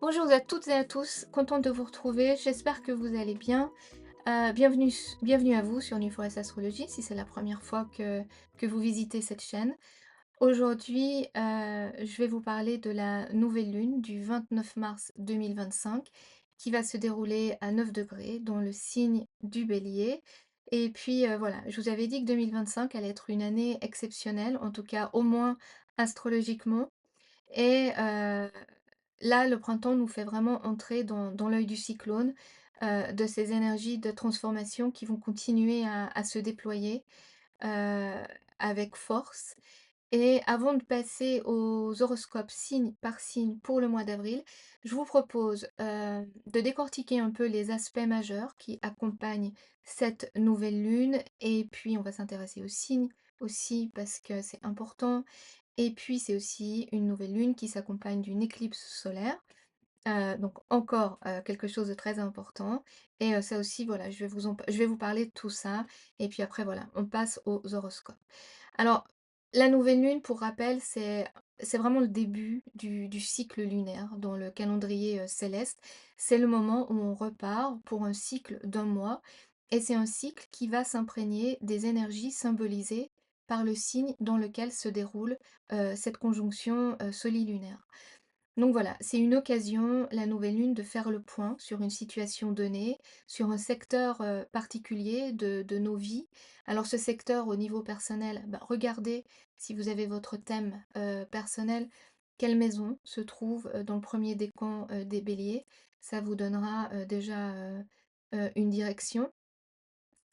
Bonjour à toutes et à tous, contente de vous retrouver, j'espère que vous allez bien. Bienvenue à vous sur New Forest Astrologie, si c'est la première fois que vous visitez cette chaîne. Aujourd'hui, je vais vous parler de la nouvelle lune du 29 mars 2025 qui va se dérouler à 9 degrés dans le signe du Bélier. Et puis voilà, je vous avais dit que 2025 allait être une année exceptionnelle, en tout cas au moins astrologiquement. Et là, le printemps nous fait vraiment entrer dans l'œil du cyclone, de ces énergies de transformation qui vont continuer à se déployer, heu, avec force. Et avant de passer aux horoscopes signe par signe pour le mois d'avril, je vous propose, de décortiquer un peu les aspects majeurs qui accompagnent cette nouvelle lune et puis on va s'intéresser aux signes aussi parce que c'est important. Et puis c'est aussi une nouvelle lune qui s'accompagne d'une éclipse solaire, donc encore, quelque chose de très important et ça aussi voilà, je vais vous parler de tout ça et puis après voilà, on passe aux horoscopes. Alors, la nouvelle lune, pour rappel, c'est vraiment le début du cycle lunaire dans le calendrier, céleste. C'est le moment où on repart pour un cycle d'un mois et c'est un cycle qui va s'imprégner des énergies symbolisées par le signe dans lequel se déroule, cette conjonction, solilunaire. Donc voilà, c'est une occasion, la nouvelle lune, de faire le point sur une situation donnée, sur un secteur particulier de nos vies. Alors ce secteur au niveau personnel, bah, regardez si vous avez votre thème personnel, quelle maison se trouve dans le premier décan des béliers. Ça vous donnera déjà une direction.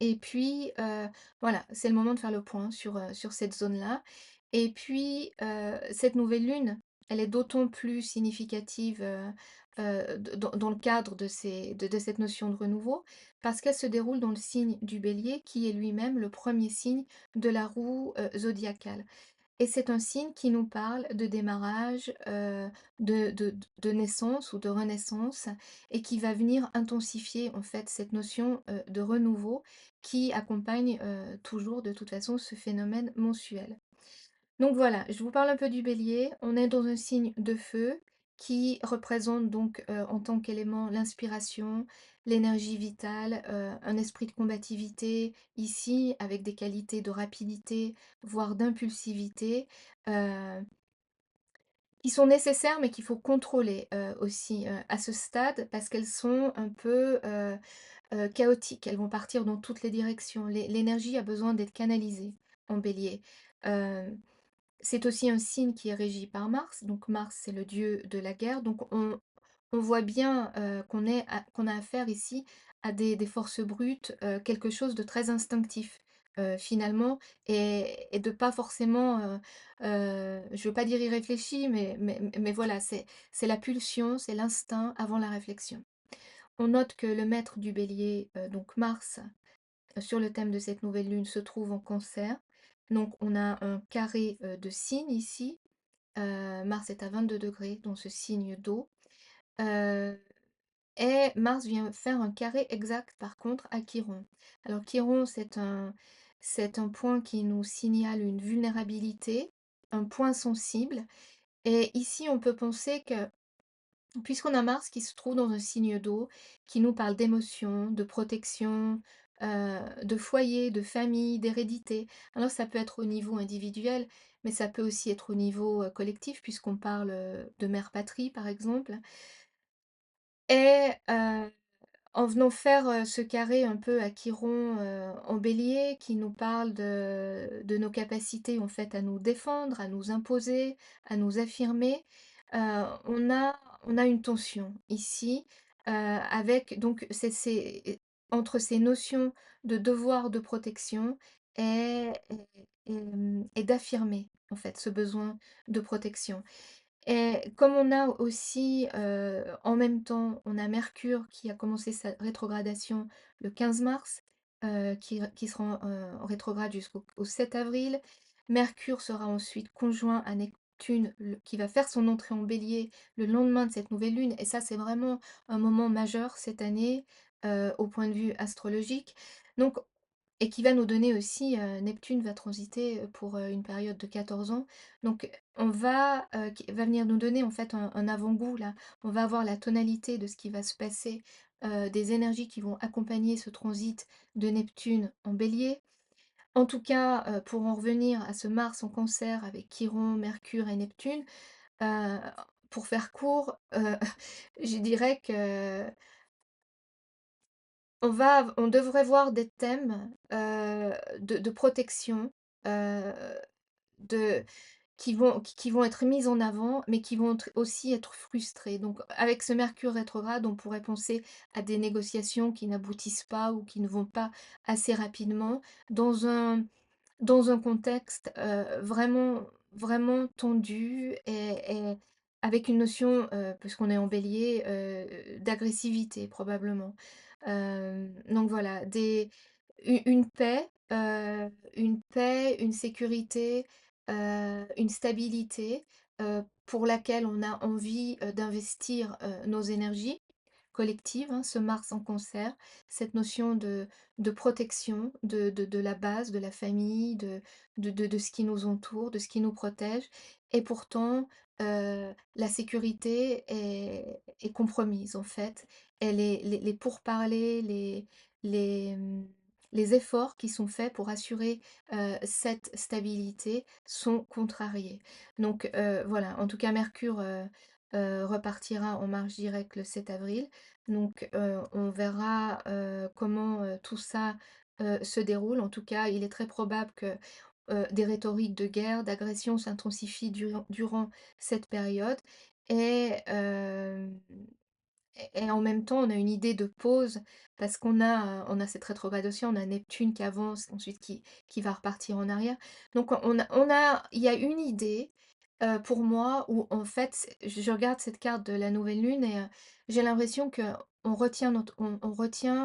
Et puis, voilà, c'est le moment de faire le point sur cette zone-là. Et puis, cette nouvelle lune, elle est d'autant plus significative, d dans le cadre de cette notion de renouveau, parce qu'elle se déroule dans le signe du Bélier, qui est lui-même le premier signe de la roue, zodiacale. Et c'est un signe qui nous parle de démarrage, de naissance ou de renaissance et qui va venir intensifier en fait cette notion, de renouveau qui accompagne, toujours de toute façon ce phénomène mensuel. Donc voilà, je vous parle un peu du Bélier. On est dans un signe de feu qui représente donc, en tant qu'élément l'inspiration, l'énergie vitale, un esprit de combativité ici avec des qualités de rapidité, voire d'impulsivité, heu, qui sont nécessaires mais qu'il faut contrôler, aussi, à ce stade parce qu'elles sont un peu, chaotiques. Elles vont partir dans toutes les directions. L'énergie a besoin d'être canalisée en Bélier. Hem C'est aussi un signe qui est régi par Mars, donc Mars, c'est le dieu de la guerre, donc on voit bien, qu'on a affaire ici à des forces brutes, quelque chose de très instinctif, finalement et de pas forcément, je veux pas dire irréfléchi, mais voilà, c'est la pulsion, c'est l'instinct avant la réflexion. On note que le maître du Bélier, donc Mars, sur le thème de cette nouvelle lune se trouve en Cancer. Donc on a un carré, de signes ici. Mars est à 22 degrés dans ce signe d'eau. Heu et Mars vient faire un carré exact par contre à Chiron. Alors Chiron, c'est un point qui nous signale une vulnérabilité, un point sensible et ici on peut penser que puisqu'on a Mars qui se trouve dans un signe d'eau, qui nous parle d'émotions, de protection, de foyer, de famille, d'hérédité. Alors ça peut être au niveau individuel, mais ça peut aussi être au niveau, collectif puisqu'on parle, de mère patrie par exemple et en venant faire, ce carré un peu à Chiron, en Bélier qui nous parle de nos capacités en fait à nous défendre, à nous imposer, à nous affirmer, heu, on a une tension ici, avec donc entre ces notions de devoir de protection et d'affirmer en fait ce besoin de protection. Et comme on a aussi, en même temps, on a Mercure qui a commencé sa rétrogradation le 15 mars, qui sera en rétrograde jusqu'au 7 avril. Mercure sera ensuite conjoint à Neptune, qui va faire son entrée en Bélier le lendemain de cette nouvelle lune. Et ça, c'est vraiment un moment majeur cette année, au point de vue astrologique. Donc et qui va nous donner aussi, Neptune va transiter, pour, une période de 14 ans. Donc qui va venir nous donner en fait un avant-goût là. On va avoir la tonalité de ce qui va se passer, des énergies qui vont accompagner ce transit de Neptune en Bélier. En tout cas, pour en revenir à ce Mars en Cancer avec Chiron, Mercure et Neptune, heu, pour faire court, je dirais que on devrait voir des thèmes, de protection, heu, de qui vont être mis en avant, mais qui vont être aussi être frustrés. Donc avec ce Mercure rétrograde, on pourrait penser à des négociations qui n'aboutissent pas ou qui ne vont pas assez rapidement dans un dans un contexte, vraiment tendu et avec une notion, puisqu'on est en Bélier, d'agressivité probablement. Donc voilà, une paix, une sécurité, une stabilité, pour laquelle on a envie, d'investir, nos énergies collectives, hein. Ce Mars en Cancer, cette notion de protection, de la base, de la famille, de ce qui nous entoure, de ce qui nous protège et pourtant, la sécurité est compromise en fait. Elle est les pourparlers, les, mmh, les efforts qui sont faits pour assurer, cette stabilité sont contrariés. Donc, voilà, en tout cas Mercure, repartira en marche directe le 7 avril. Donc, on verra, comment, tout ça, se déroule. En tout cas, il est très probable que, des rhétoriques de guerre, d'agression s'intensifient durant cette période et et en même temps, on a une idée de pause parce on a cette rétrogradation, on a Neptune qui avance, ensuite qui va repartir en arrière. Donc il y a une idée, pour moi où en fait, je regarde cette carte de la nouvelle lune et j'ai l'impression qu'on retient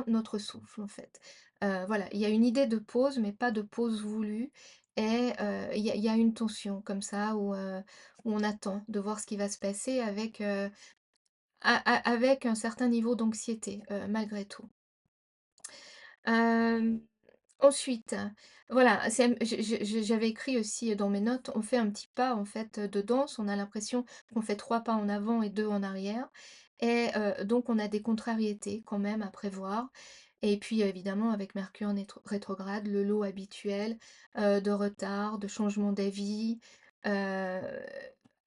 notre souffle en fait. Voilà, il y a une idée de pause, mais pas de pause voulue et il y a une tension comme ça où on attend de voir ce qui va se passer avec un certain niveau d'anxiété, malgré tout. Hem, Ensuite, voilà, j'avais écrit aussi dans mes notes, on fait un petit pas en fait, de danse, on a l'impression qu'on fait 3 pas en avant et 2 en arrière et donc on a des contrariétés quand même à prévoir et puis évidemment avec Mercure rétrograde, le lot habituel, de retard, de changement d'avis, heu,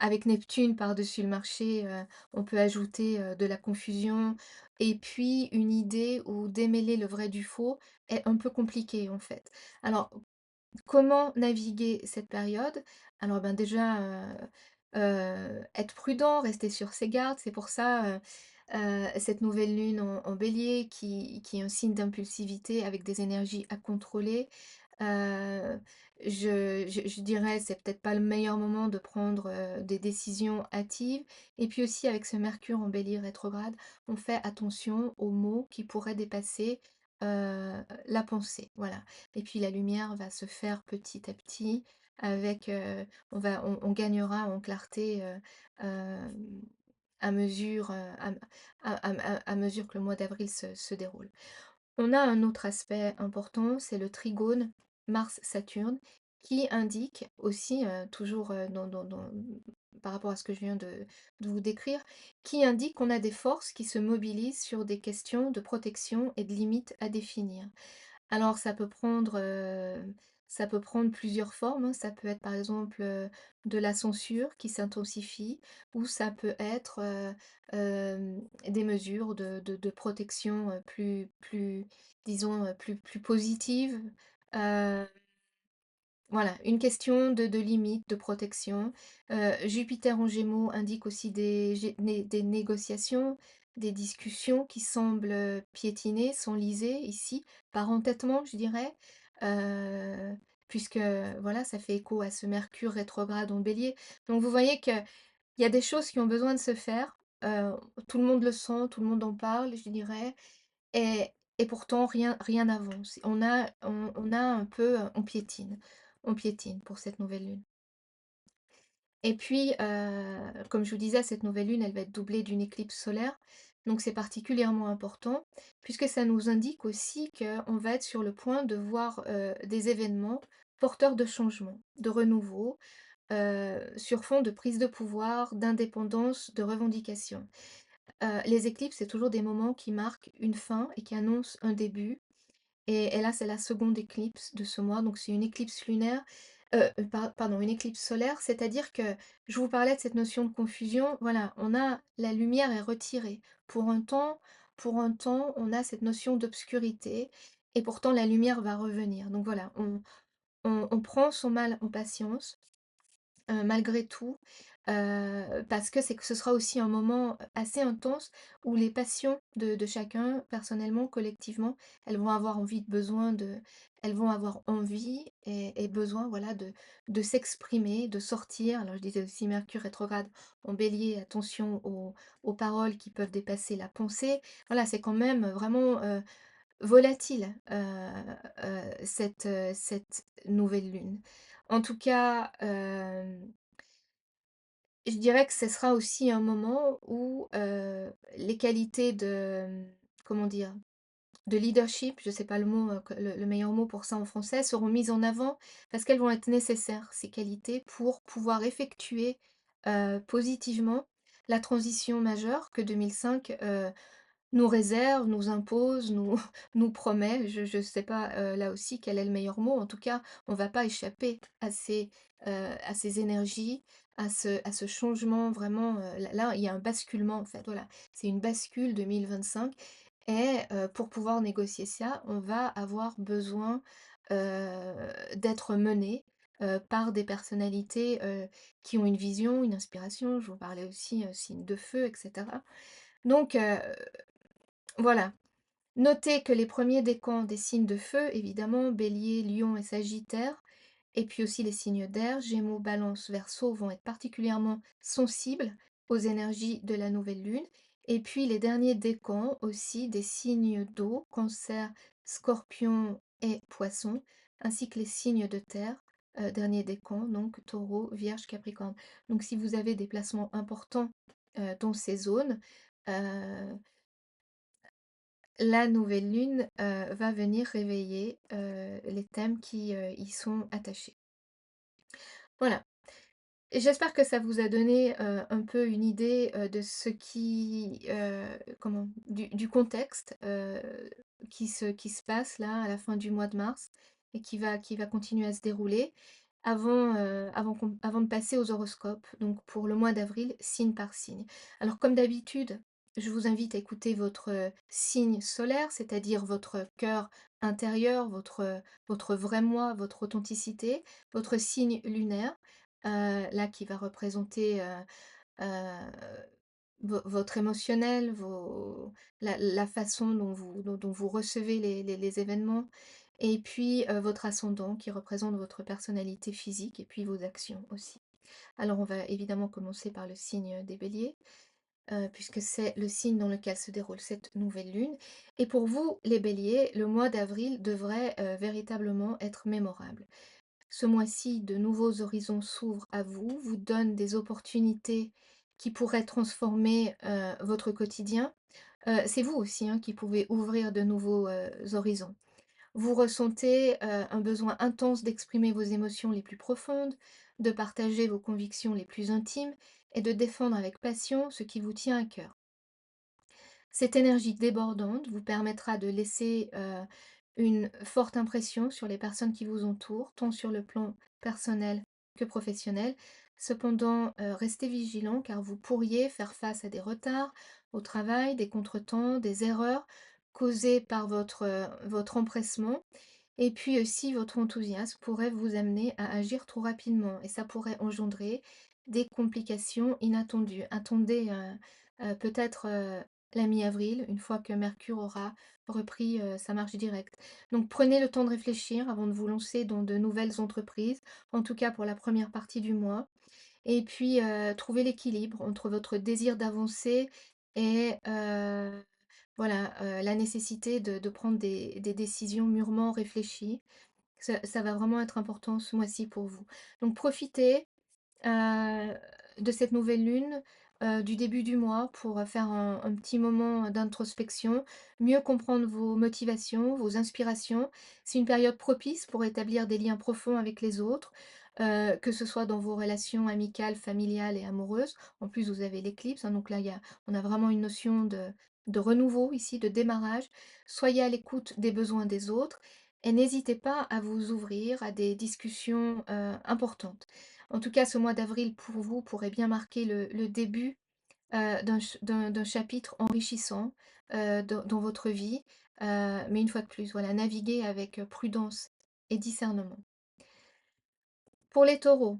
avec Neptune par-dessus le marché, on peut ajouter, de la confusion et puis une idée où démêler le vrai du faux est un peu compliqué, en fait. Alors, comment naviguer cette période? Alors, ben, déjà, être prudent, rester sur ses gardes. C'est pour ça, cette nouvelle lune en Bélier qui est un signe d'impulsivité avec des énergies à contrôler. Heu, je dirais, c'est peut-être pas le meilleur moment de prendre, des décisions hâtives et puis aussi avec ce Mercure en Bélier rétrograde, on fait attention aux mots qui pourraient dépasser, la pensée, voilà. Et puis la lumière va se faire petit à petit avec, on gagnera en clarté, hem, à mesure, à mesure que le mois d'avril se déroule. On a un autre aspect important, c'est le trigone Mars-Saturne qui indique aussi, toujours, par rapport à ce que je viens de vous décrire, qui indique qu'on a des forces qui se mobilisent sur des questions de protection et de limites à définir. Alors ça peut prendre plusieurs formes, hein. Ça peut être par exemple, de la censure qui s'intensifie ou ça peut être, des mesures de protection, plus disons, plus positives. Heu voilà, une question de limite, de protection. Jupiter en Gémeaux indique aussi des négociations, des discussions qui semblent, piétiner, s'enliser ici, par entêtement, je dirais. Heu, Puisque, voilà, ça fait écho à ce Mercure rétrograde en Bélier. Donc vous voyez qu'il y a des choses qui ont besoin de se faire. Tout le monde le sent, tout le monde en parle, je dirais. Et et pourtant rien n'avance. On a un peu, on piétine pour cette nouvelle lune. Et puis, comme je vous disais, cette nouvelle lune, elle va être doublée d'une éclipse solaire. Donc c'est particulièrement important puisque ça nous indique aussi qu'on va être sur le point de voir, des événements porteurs de changement, de renouveau, sur fond de prise de pouvoir, d'indépendance, de revendication. Les éclipses, c'est toujours des moments qui marquent une fin et qui annoncent un début. Et là, c'est la seconde éclipse de ce mois, donc c'est une éclipse lunaire, pardon, une éclipse solaire, c'est-à-dire que je vous parlais de cette notion de confusion, voilà, on a la lumière est retirée. Pour un temps, on a cette notion d'obscurité et pourtant la lumière va revenir. Donc voilà, on prend son mal en patience. Malgré tout, parce que ce sera aussi un moment assez intense où les passions de chacun, personnellement, collectivement, elles vont avoir envie et besoin, voilà, de s'exprimer, de sortir. Alors je disais aussi Mercure rétrograde en Bélier, attention aux paroles qui peuvent dépasser la pensée. Voilà, c'est quand même vraiment, volatile, cette nouvelle lune. En tout cas, je dirais que ce sera aussi un moment où, les qualités de, comment dire? De leadership, je ne sais pas le mot, que le meilleur mot pour ça en français, seront mises en avant parce qu'elles vont être nécessaires, ces qualités, pour pouvoir effectuer, positivement la transition majeure que 2005, nous réserve, nous impose, nous nous promet. Je sais pas, là aussi quel est le meilleur mot. En tout cas, on va pas échapper à ces énergies, à ce changement vraiment, là, il y a un basculement en fait, voilà. C'est une bascule 2025 et pour pouvoir négocier ça, on va avoir besoin, d'être menés, par des personnalités, qui ont une vision, une inspiration. Je vous parlais aussi, signe de feu et cetera. Donc voilà. Notez que les premiers décans des signes de feu, évidemment, Bélier, Lion et Sagittaire, et puis aussi les signes d'air, Gémeaux, Balance, Verseau, vont être particulièrement sensibles aux énergies de la nouvelle lune. Et puis les derniers décans aussi des signes d'eau, Cancer, Scorpion et Poisson, ainsi que les signes de terre, dernier décan, donc Taureau, Vierge, Capricorne. Donc si vous avez des placements importants dans ces zones, euh, la nouvelle lune, va venir réveiller, les thèmes qui, y sont attachés. Voilà. Et j'espère que ça vous a donné, un peu une idée, de ce qui, comment? Du contexte, qui se passe là, à la fin du mois de mars et qui va continuer à se dérouler avant de passer aux horoscopes, donc pour le mois d'avril, signe par signe. Alors comme d'habitude, je vous invite à écouter votre, signe solaire, c'est-à-dire votre cœur intérieur, votre vrai moi, votre authenticité, votre signe lunaire, là qui va représenter, heu, votre émotionnel, la façon dont vous recevez les événements et puis, votre ascendant qui représente votre personnalité physique et puis vos actions aussi. Alors on va évidemment commencer par le signe des Béliers, puisque c'est le signe dans lequel se déroule cette nouvelle lune et pour vous les Béliers, le mois d'avril devrait, véritablement être mémorable. Ce mois-ci, de nouveaux horizons s'ouvrent à vous, vous donnent des opportunités qui pourraient transformer, votre quotidien. C'est vous aussi, hein, qui pouvez ouvrir de nouveaux, horizons. Vous ressentez, un besoin intense d'exprimer vos émotions les plus profondes, de partager vos convictions les plus intimes et de défendre avec passion ce qui vous tient à cœur. Cette énergie débordante vous permettra de laisser, une forte impression sur les personnes qui vous entourent, tant sur le plan personnel que professionnel. Cependant, restez vigilant car vous pourriez faire face à des retards au travail, des contretemps, des erreurs causées par votre empressement et puis aussi votre enthousiasme pourrait vous amener à agir trop rapidement et ça pourrait engendrer des complications inattendues. Attendez, peut-être, la mi-avril, une fois que Mercure aura repris, sa marche directe. Donc prenez le temps de réfléchir avant de vous lancer dans de nouvelles entreprises, en tout cas pour la première partie du mois. Et puis, trouvez l'équilibre entre votre désir d'avancer et voilà, la nécessité de prendre des décisions mûrement réfléchies. Ça va vraiment être important ce mois-ci pour vous. Donc profitez, de cette nouvelle lune, du début du mois pour, faire un petit moment d'introspection, mieux comprendre vos motivations, vos inspirations. C'est une période propice pour établir des liens profonds avec les autres, que ce soit dans vos relations amicales, familiales et amoureuses. En plus, vous avez l'éclipse, hein, donc là, on a vraiment une notion de renouveau ici, de démarrage. Soyez à l'écoute des besoins des autres et n'hésitez pas à vous ouvrir à des discussions, importantes. En tout cas, ce mois d'avril pour vous pourrait bien marquer le début, d'un chapitre enrichissant, dans votre vie, mais une fois de plus, voilà, naviguez avec, prudence et discernement. Pour les taureaux,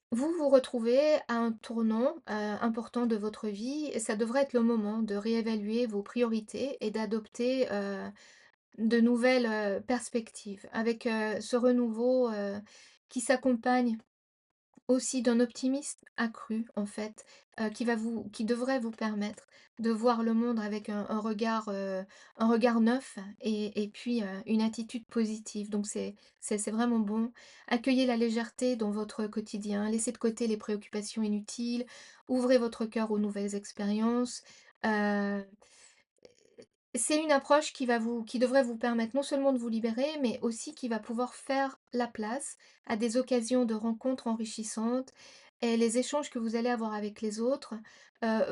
vous vous retrouvez à un tournant, important de votre vie et ça devrait être le moment de réévaluer vos priorités et d'adopter, de nouvelles, perspectives. Avec, ce renouveau, qui s'accompagne aussi d'un optimisme accru en fait, qui devrait vous permettre de voir le monde avec un regard neuf et puis, une attitude positive. Donc c'est vraiment bon. Accueillez la légèreté dans votre quotidien, laissez de côté les préoccupations inutiles, ouvrez votre cœur aux nouvelles expériences. Heu c'est une approche qui devrait vous permettre non seulement de vous libérer, mais aussi qui va pouvoir faire la place à des occasions de rencontres enrichissantes et les échanges que vous allez avoir avec les autres,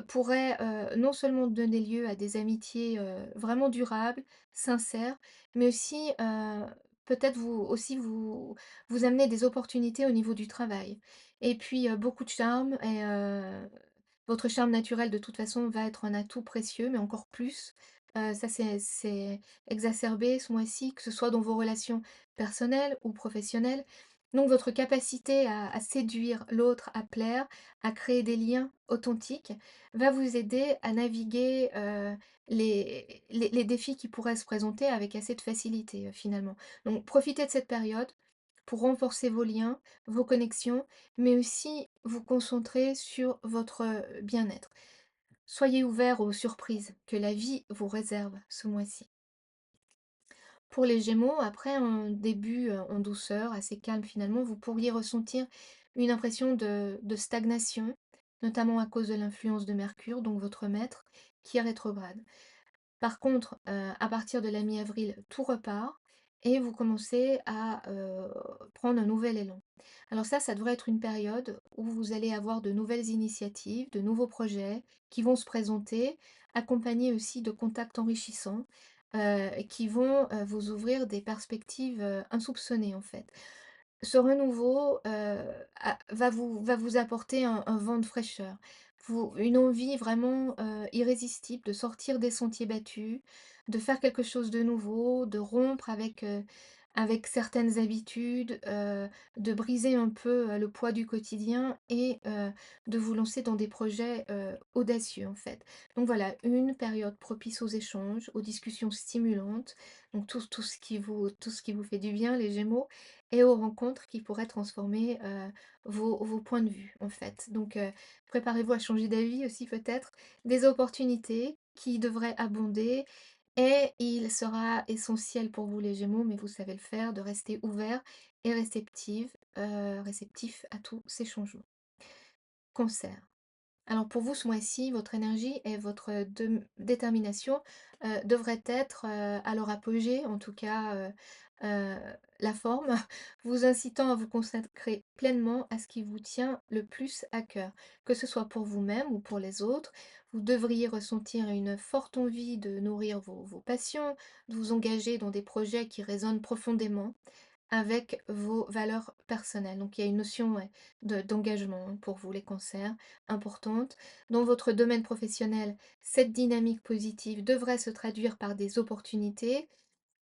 pourraient, non seulement donner lieu à des amitiés, vraiment durables, sincères, mais aussi, peut-être vous amener des opportunités au niveau du travail et puis, beaucoup de charme et votre charme naturel de toute façon va être un atout précieux, mais encore plus. Ça c'est exacerbé ce mois-ci, que ce soit dans vos relations personnelles ou professionnelles. Donc votre capacité à séduire l'autre, à plaire, à créer des liens authentiques, va vous aider à naviguer, les défis qui pourraient se présenter avec assez de facilité, finalement. Donc profitez de cette période pour renforcer vos liens, vos connexions, mais aussi vous concentrer sur votre, bien-être. Soyez ouverts aux surprises que la vie vous réserve ce mois-ci. Pour les Gémeaux, après un début, en douceur, assez calme finalement, vous pourriez ressentir une impression de stagnation, notamment à cause de l'influence de Mercure, donc votre maître, qui est rétrograde. Par contre, à partir de la mi-avril, tout repart et vous commencez à, prendre un nouvel élan. Alors ça devrait être une période où vous allez avoir de nouvelles initiatives, de nouveaux projets qui vont se présenter, accompagnés aussi de contacts enrichissants, qui vont, vous ouvrir des perspectives, insoupçonnées, en fait. Ce renouveau, va vous apporter un vent de fraîcheur. Une envie vraiment, irrésistible de sortir des sentiers battus, de faire quelque chose de nouveau, de rompre avec certaines habitudes, de briser un peu, le poids du quotidien et de vous lancer dans des projets, audacieux, en fait. Donc voilà, une période propice aux échanges, aux discussions stimulantes, donc tout ce qui vous fait du bien, les Gémeaux et aux rencontres qui pourraient transformer, vos points de vue, en fait. Donc, préparez-vous à changer d'avis aussi peut-être, des opportunités qui devraient abonder et il sera essentiel pour vous les Gémeaux, mais vous savez le faire, de rester ouvert et réceptif à tous ces changements. Cancer. Alors pour vous, ce mois-ci, votre énergie et votre détermination devraient être à leur apogée, en tout cas euh, la forme, vous incitant à vous consacrer pleinement à ce qui vous tient le plus à cœur, que ce soit pour vous-même ou pour les autres. Vous devriez ressentir une forte envie de nourrir vos passions, de vous engager dans des projets qui résonnent profondément avec vos valeurs personnelles. Donc il y a une notion, ouais, d'engagement, hein, pour vous les cancers, importante. Dans votre domaine professionnel, cette dynamique positive devrait se traduire par des opportunités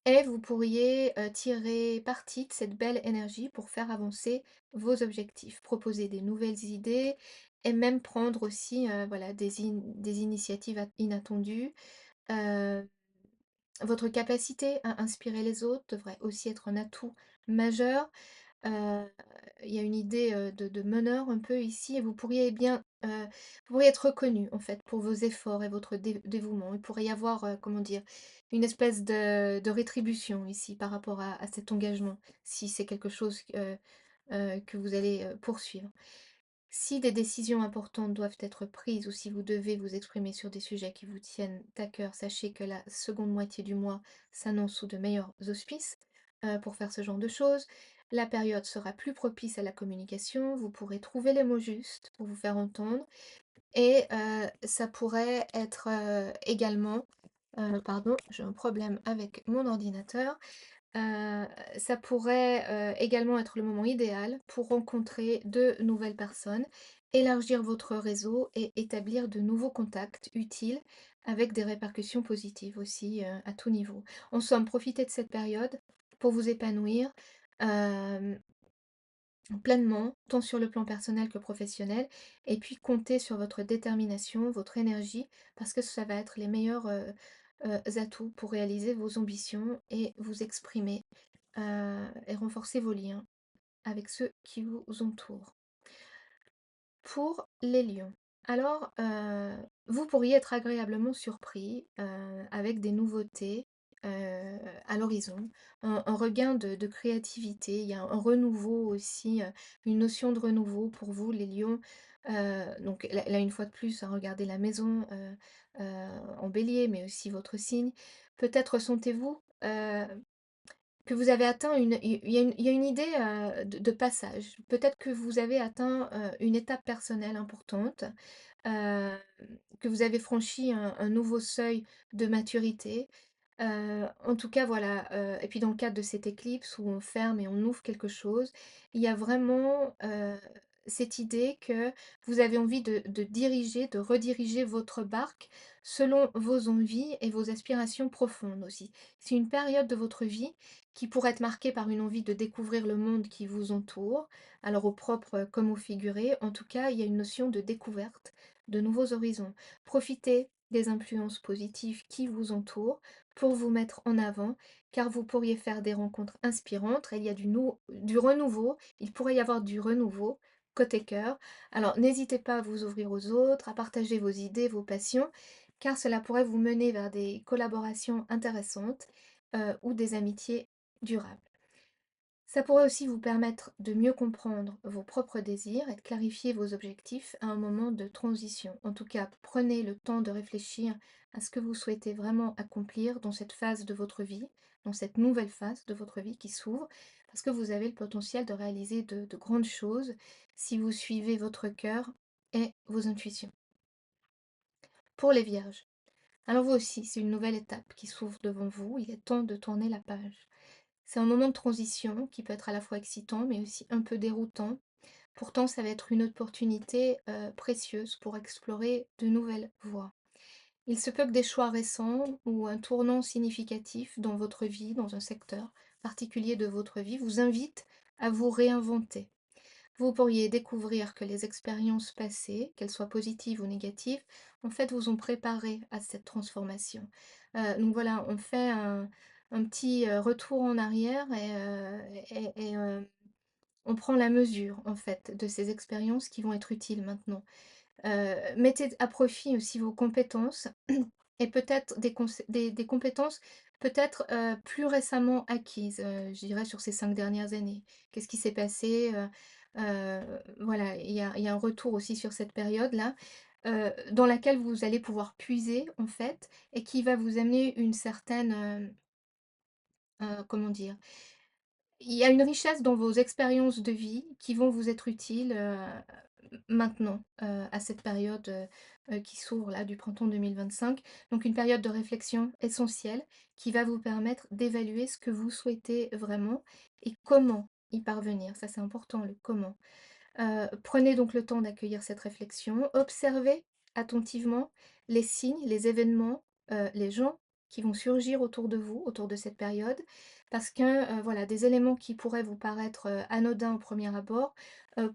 et vous pourriez, tirer parti de cette belle énergie pour faire avancer vos objectifs, proposer des nouvelles idées et même prendre aussi, voilà, des initiatives inattendues. Heu Votre capacité à inspirer les autres devrait aussi être un atout majeur. Heu, il y a une idée, de meneur un peu ici et vous pourriez être reconnu en fait pour vos efforts et votre dévouement. Il pourrait y avoir, comment dire? Une espèce de rétribution ici par rapport à cet engagement, si c'est quelque chose que vous allez, poursuivre. Si des décisions importantes doivent être prises ou si vous devez vous exprimer sur des sujets qui vous tiennent à cœur, sachez que la seconde moitié du mois s'annonce sous de meilleurs auspices pour faire ce genre de choses. La période sera plus propice à la communication, vous pourrez trouver les mots justes pour vous faire entendre et ça pourrait être également, pardon, j'ai un problème avec mon ordinateur. Heu, Ça pourrait, également être le moment idéal pour rencontrer de nouvelles personnes, élargir votre réseau et établir de nouveaux contacts utiles avec des répercussions positives aussi, à tout niveau. En somme, profitez de cette période pour vous épanouir, hem, pleinement, tant sur le plan personnel que professionnel et puis comptez sur votre détermination, votre énergie parce que ça va être les meilleurs, atouts pour réaliser vos ambitions et vous exprimer et renforcer vos liens avec ceux qui vous entourent. Pour les lions, alors, vous pourriez être agréablement surpris, avec des nouveautés, à l'horizon, un regain de créativité. Il y a un renouveau aussi, une notion de renouveau pour vous les lions. Donc là une fois de plus, hein, regardez la maison, en bélier, mais aussi votre signe. Peut-être ressentez-vous, que vous avez atteint il y a une idée, de passage. Peut-être que vous avez atteint, une étape personnelle importante, hem, que vous avez franchi un nouveau seuil de maturité. En tout cas, voilà, et puis dans le cadre de cette éclipse où on ferme et on ouvre quelque chose, il y a vraiment, cette idée que vous avez envie de diriger, de rediriger votre barque selon vos envies et vos aspirations profondes aussi. C'est une période de votre vie qui pourrait être marquée par une envie de découvrir le monde qui vous entoure, alors au propre comme au figuré. En tout cas, il y a une notion de découverte, de nouveaux horizons. Profitez des influences positives qui vous entourent pour vous mettre en avant, car vous pourriez faire des rencontres inspirantes. Il y a du renouveau, il pourrait y avoir du renouveau côté cœur. Alors n'hésitez pas à vous ouvrir aux autres, à partager vos idées, vos passions, car cela pourrait vous mener vers des collaborations intéressantes ou des amitiés durables. Ça pourrait aussi vous permettre de mieux comprendre vos propres désirs et de clarifier vos objectifs à un moment de transition. En tout cas, prenez le temps de réfléchir à ce que vous souhaitez vraiment accomplir dans cette phase de votre vie, dans cette nouvelle phase de votre vie qui s'ouvre, parce que vous avez le potentiel de réaliser de grandes choses si vous suivez votre cœur et vos intuitions. Pour les vierges, alors vous aussi, c'est une nouvelle étape qui s'ouvre devant vous, il est temps de tourner la page. C'est un moment de transition qui peut être à la fois excitant, mais aussi un peu déroutant. Pourtant, ça va être une opportunité précieuse pour explorer de nouvelles voies. Il se peut que des choix récents ou un tournant significatif dans votre vie, dans un secteur particulier de votre vie, vous invitent à vous réinventer. Vous pourriez découvrir que les expériences passées, qu'elles soient positives ou négatives, en fait, vous ont préparé à cette transformation. Donc voilà, on fait un petit retour en arrière et on prend la mesure, en fait, de ces expériences qui vont être utiles maintenant. Mettez à profit aussi vos compétences et peut-être des compétences peut-être, plus récemment acquises, je dirais sur ces 5 dernières années. Qu'est-ce qui s'est passé? Voilà, il y a un retour aussi sur cette période-là, dans laquelle vous allez pouvoir puiser, en fait, et qui va vous amener une certaine, comment dire? Il y a une richesse dans vos expériences de vie qui vont vous être utiles, maintenant, à cette période, qui s'ouvre là du printemps 2025. Donc une période de réflexion essentielle qui va vous permettre d'évaluer ce que vous souhaitez vraiment et comment y parvenir. Ça, c'est important, le comment. Prenez donc le temps d'accueillir cette réflexion, observez attentivement les signes, les événements, les gens qui vont surgir autour de vous, autour de cette période, parce que, voilà, des éléments qui pourraient vous paraître, anodins au premier abord,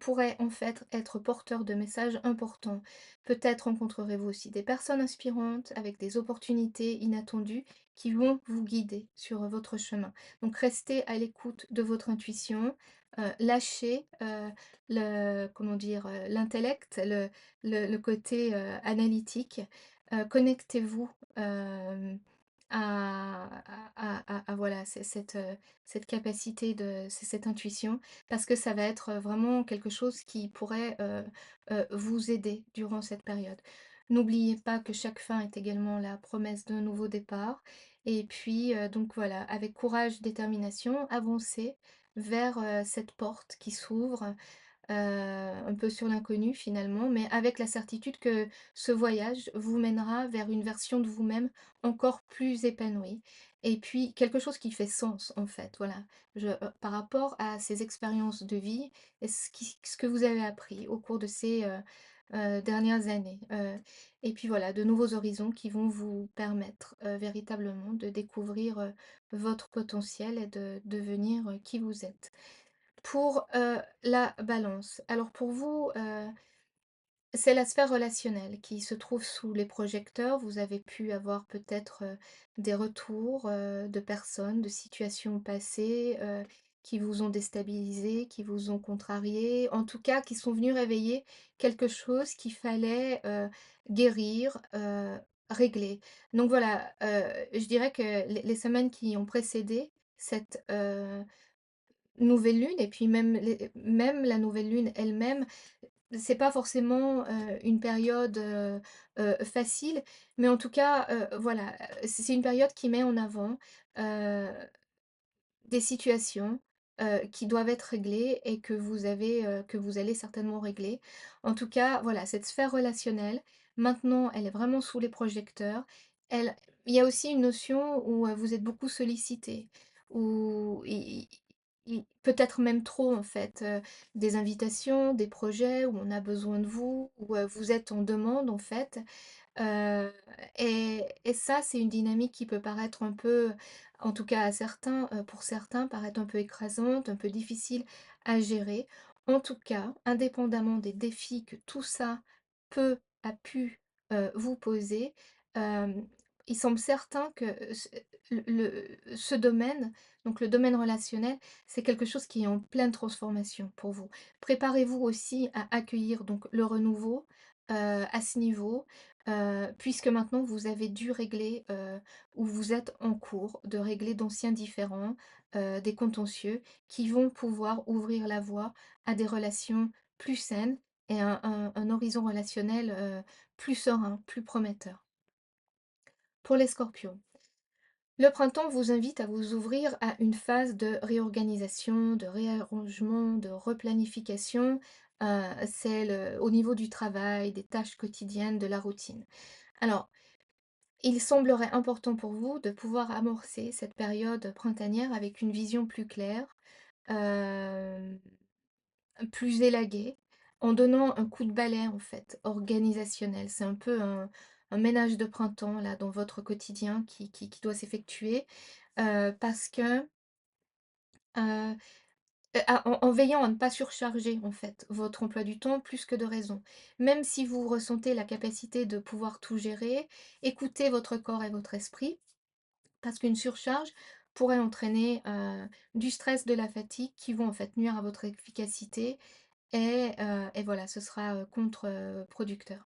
pourraient en fait être porteurs de messages importants. Peut-être rencontrerez-vous aussi des personnes inspirantes avec des opportunités inattendues qui vont vous guider sur, votre chemin. Donc restez à l'écoute de votre intuition, lâchez, le comment dire? L'intellect, le côté, analytique, connectez-vous, voilà, cette capacité cette intuition, parce que ça va être, vraiment quelque chose qui pourrait, vous aider durant cette période. N'oubliez pas que chaque fin est également la promesse d'un nouveau départ et puis, donc voilà, avec courage, détermination, avancez vers, cette porte qui s'ouvre, un peu sur l'inconnu finalement, mais avec la certitude que ce voyage vous mènera vers une version de vous-même encore plus épanouie et puis quelque chose qui fait sens en fait, voilà. Par rapport à ces expériences de vie et ce que vous avez appris au cours de ces, dernières années, et puis voilà, de nouveaux horizons qui vont vous permettre, véritablement de découvrir, votre potentiel et de devenir, qui vous êtes. Pour, la balance, alors pour vous, c'est la sphère relationnelle qui se trouve sous les projecteurs. Vous avez pu avoir peut-être, des retours, de personnes, de situations passées, qui vous ont déstabilisé, qui vous ont contrarié, en tout cas qui sont venus réveiller quelque chose qu'il fallait, guérir, régler. Donc voilà, je dirais que les semaines qui ont précédé cette, nouvelle lune et puis même la nouvelle lune elle-même, c'est pas forcément, une période, facile, mais en tout cas, voilà, c'est une période qui met en avant, heu des situations, qui doivent être réglées et que vous allez certainement régler. En tout cas, voilà, cette sphère relationnelle, maintenant, elle est vraiment sous les projecteurs. Elle Il y a aussi une notion où, vous êtes beaucoup sollicité, où peut-être même trop en fait, des invitations, des projets où on a besoin de vous, où, vous êtes en demande en fait. Heu et ça, c'est une dynamique qui peut paraître un peu, en tout cas à certains, pour certains, paraître un peu écrasante, un peu difficile à gérer. En tout cas, indépendamment des défis que tout ça a pu, vous poser, il semble certain que ce domaine, donc le domaine relationnel, c'est quelque chose qui est en pleine transformation pour vous. Préparez-vous aussi à accueillir donc le renouveau, à ce niveau. Puisque maintenant vous avez dû régler, ou vous êtes en cours de régler d'anciens différends, des contentieux qui vont pouvoir ouvrir la voie à des relations plus saines et un horizon relationnel, plus serein, plus prometteur. Pour les scorpions, le printemps vous invite à vous ouvrir à une phase de réorganisation, de réarrangement, de replanification, c'est au niveau du travail, des tâches quotidiennes, de la routine. Alors, il semblerait important pour vous de pouvoir amorcer cette période printanière avec une vision plus claire, hem, plus élaguée, en donnant un coup de balai en fait, organisationnel. C'est un peu un ménage de printemps là dans votre quotidien qui doit s'effectuer, parce que, heu, en veillant à ne pas surcharger en fait votre emploi du temps plus que de raison. Même si vous ressentez la capacité de pouvoir tout gérer, écoutez votre corps et votre esprit. Parce qu'une surcharge pourrait entraîner, du stress, de la fatigue qui vont en fait nuire à votre efficacité et voilà, ce sera, contre-producteur.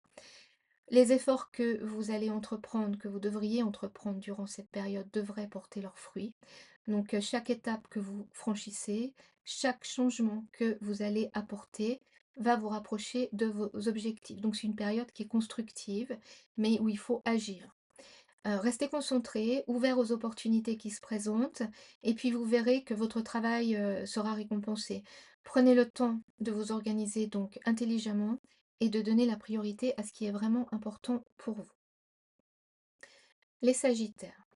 Les efforts que vous allez entreprendre, que vous devriez entreprendre durant cette période devraient porter leurs fruits. Donc, chaque étape que vous franchissez, chaque changement que vous allez apporter va vous rapprocher de vos objectifs. Donc c'est une période qui est constructive, mais où il faut agir. Restez concentré, ouvert aux opportunités qui se présentent et puis vous verrez que votre travail, sera récompensé. Prenez le temps de vous organiser donc intelligemment et de donner la priorité à ce qui est vraiment important pour vous. Les sagittaires.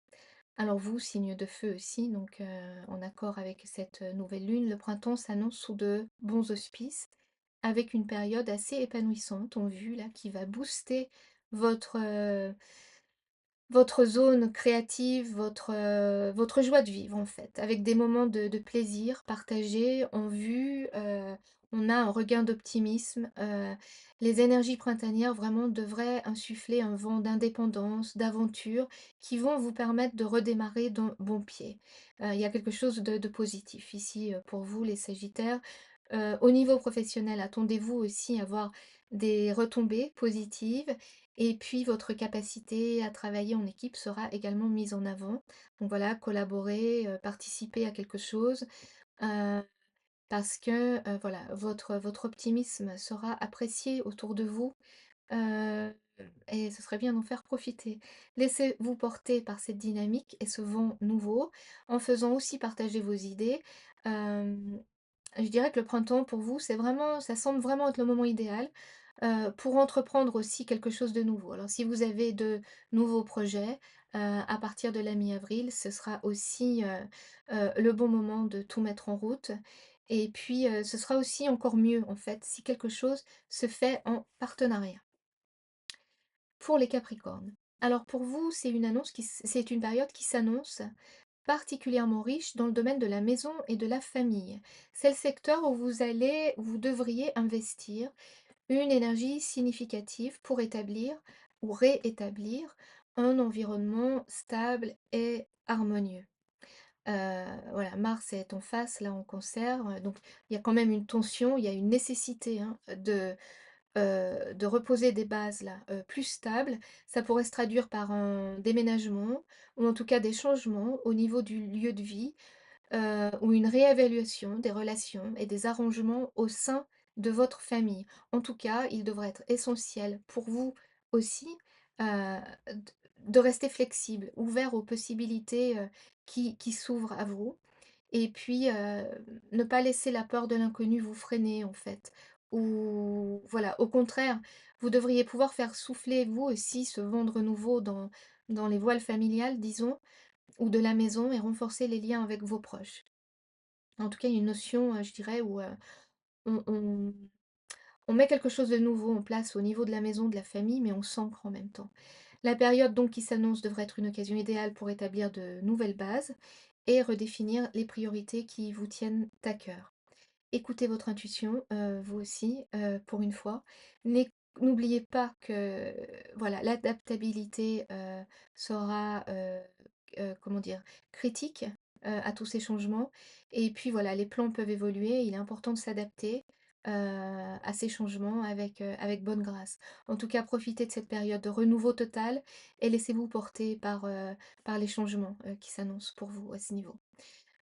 Alors vous, signe de feu aussi, donc en accord avec cette, nouvelle lune, le printemps s'annonce sous de bons auspices, avec une période assez épanouissante en vue là, qui va booster votre, votre zone créative, votre joie de vivre en fait, avec des moments de plaisir partagés en vue, on a un regain d'optimisme, les énergies printanières vraiment devraient insuffler un vent d'indépendance, d'aventure, qui vont vous permettre de redémarrer d'un bon pied. Il y a quelque chose de positif ici, pour vous les sagittaires. Au niveau professionnel, attendez-vous aussi à avoir des retombées positives et puis votre capacité à travailler en équipe sera également mise en avant. Donc voilà, collaborer, participer à quelque chose, heu, parce que, voilà, votre optimisme sera apprécié autour de vous. Heu et ce serait bien d'en faire profiter. Laissez-vous porter par cette dynamique et ce vent nouveau, en faisant aussi partager vos idées. Hem, je dirais que le printemps pour vous, c'est vraiment ça semble vraiment être le moment idéal, pour entreprendre aussi quelque chose de nouveau. Alors si vous avez de nouveaux projets, à partir de la mi-avril, ce sera aussi, le bon moment de tout mettre en route et puis, ce sera aussi encore mieux en fait si quelque chose se fait en partenariat. Pour les Capricornes. Alors pour vous, c'est une période qui s'annonce particulièrement riche dans le domaine de la maison et de la famille. C'est le secteur où vous devriez investir une énergie significative pour établir ou réétablir un environnement stable et harmonieux. Voilà, Mars est en face là en Cancer, donc il y a quand même une tension, il y a une nécessité, hein, de reposer des bases là, plus stables. Ça pourrait se traduire par un déménagement ou en tout cas des changements au niveau du lieu de vie, ou une réévaluation des relations et des arrangements au sein de votre famille. En tout cas, il devrait être essentiel pour vous aussi, d de rester flexible, ouvert aux possibilités, qui s'ouvrent à vous et puis, ne pas laisser la peur de l'inconnu vous freiner, en fait. Ou voilà, au contraire, vous devriez pouvoir faire souffler, vous aussi, ce vent de renouveau dans les voiles familiales, disons, ou de la maison et renforcer les liens avec vos proches. En tout cas, il y a une notion, je dirais, où, on on on met quelque chose de nouveau en place au niveau de la maison, de la famille, mais on s'ancre en même temps. La période donc qui s'annonce devrait être une occasion idéale pour établir de nouvelles bases et redéfinir les priorités qui vous tiennent à cœur. Écoutez votre intuition, vous aussi, pour une fois. N'oubliez pas que, voilà, l'adaptabilité, sera, comment dire? Critique, à tous ces changements et puis voilà, les plans peuvent évoluer, il est important de s'adapter, à ces changements avec bonne grâce. En tout cas, profitez de cette période de renouveau total et laissez-vous porter par les changements, qui s'annoncent pour vous à ce niveau.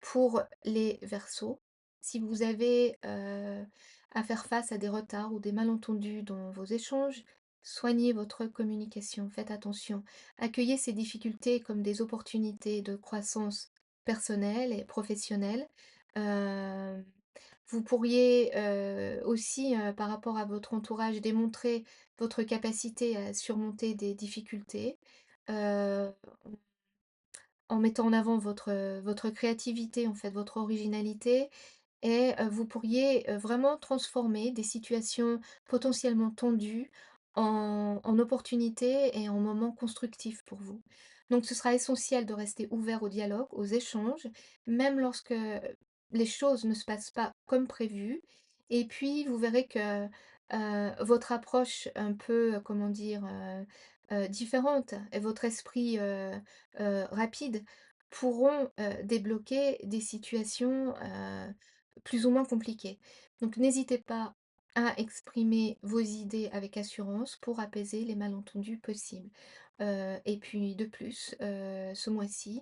Pour les Verseaux, si vous avez, à faire face à des retards ou des malentendus dans vos échanges, soignez votre communication, faites attention. Accueillez ces difficultés comme des opportunités de croissance personnelle et professionnelle. Hem, vous pourriez, aussi, par rapport à votre entourage, démontrer votre capacité à surmonter des difficultés, heu en mettant en avant votre créativité, en fait, votre originalité et vous pourriez, vraiment transformer des situations potentiellement tendues en opportunités et en moments constructifs pour vous. Donc ce sera essentiel de rester ouvert au dialogue, aux échanges, même lorsque les choses ne se passent pas comme prévu et puis vous verrez que, votre approche un peu, comment dire? Différente et votre esprit, rapide pourront, débloquer des situations, plus ou moins compliquées. Donc n'hésitez pas à exprimer vos idées avec assurance pour apaiser les malentendus possibles. Et puis de plus, ce mois-ci,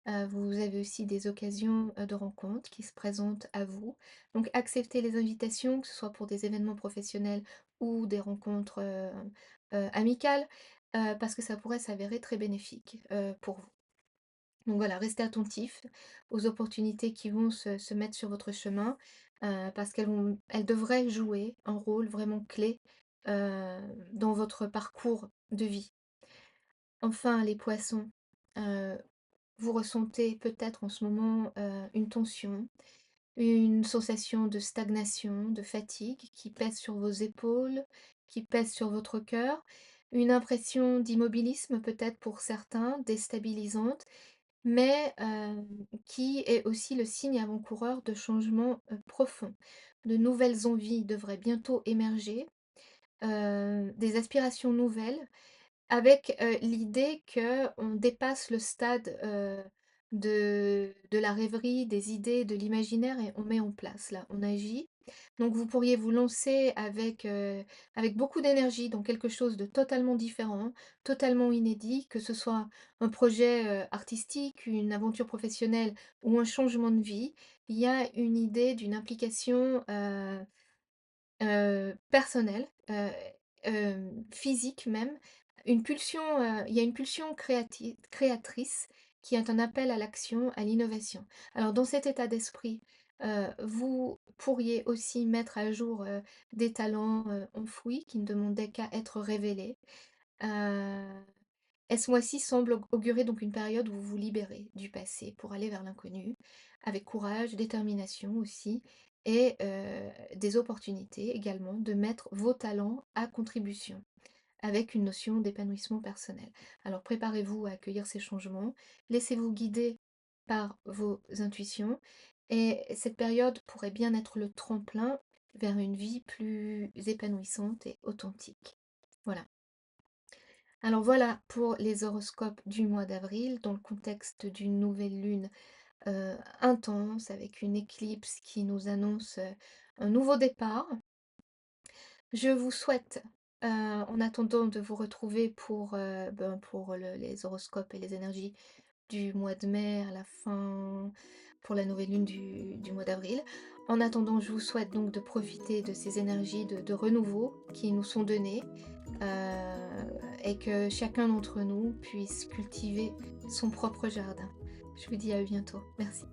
vous avez aussi des occasions, de rencontres qui se présentent à vous. Donc acceptez les invitations, que ce soit pour des événements professionnels ou des rencontres, amicales, parce que ça pourrait s'avérer très bénéfique, pour vous. Donc voilà, restez attentifs aux opportunités qui vont se mettre sur votre chemin, parce elles devraient jouer un rôle vraiment clé, heu, dans votre parcours de vie. Enfin, les poissons, heu, vous ressentez peut-être en ce moment, une tension, une sensation de stagnation, de fatigue qui pèse sur vos épaules, qui pèse sur votre cœur, une impression d'immobilisme peut-être pour certains, déstabilisante mais qui est aussi le signe avant-coureur de changements, profonds. De nouvelles envies devraient bientôt émerger, des aspirations nouvelles avec, l'idée qu'on dépasse le stade, de la rêverie, des idées, de l'imaginaire et on met en place là, on agit Donc vous pourriez vous lancer avec beaucoup d'énergie dans quelque chose de totalement différent, totalement inédit, que ce soit un projet, artistique, une aventure professionnelle ou un changement de vie. Il y a une idée d'une implication, personnelle, physique même, il y a une pulsion créatrice qui est un appel à l'action, à l'innovation. Alors dans cet état d'esprit, vous pourriez aussi mettre à jour, des talents, enfouis qui ne demandaient qu'à être révélés. Heu et ce mois-ci semble augurer donc une période où vous vous libérez du passé pour aller vers l'inconnu, avec courage, détermination aussi, et des opportunités également de mettre vos talents à contribution, avec une notion d'épanouissement personnel. Alors préparez-vous à accueillir ces changements, laissez-vous guider par vos intuitions, et cette période pourrait bien être le tremplin vers une vie plus épanouissante et authentique. Voilà. Alors voilà pour les horoscopes du mois d'avril, dans le contexte d'une nouvelle lune intense, avec une éclipse qui nous annonce un nouveau départ. Je vous souhaite, en attendant de vous retrouver pour les horoscopes et les énergies du mois de mai à la fin, pour la nouvelle lune du mois d'avril. En attendant, je vous souhaite donc de profiter de ces énergies de renouveau qui nous sont données, et que chacun d'entre nous puisse cultiver son propre jardin. Je vous dis à bientôt. Merci.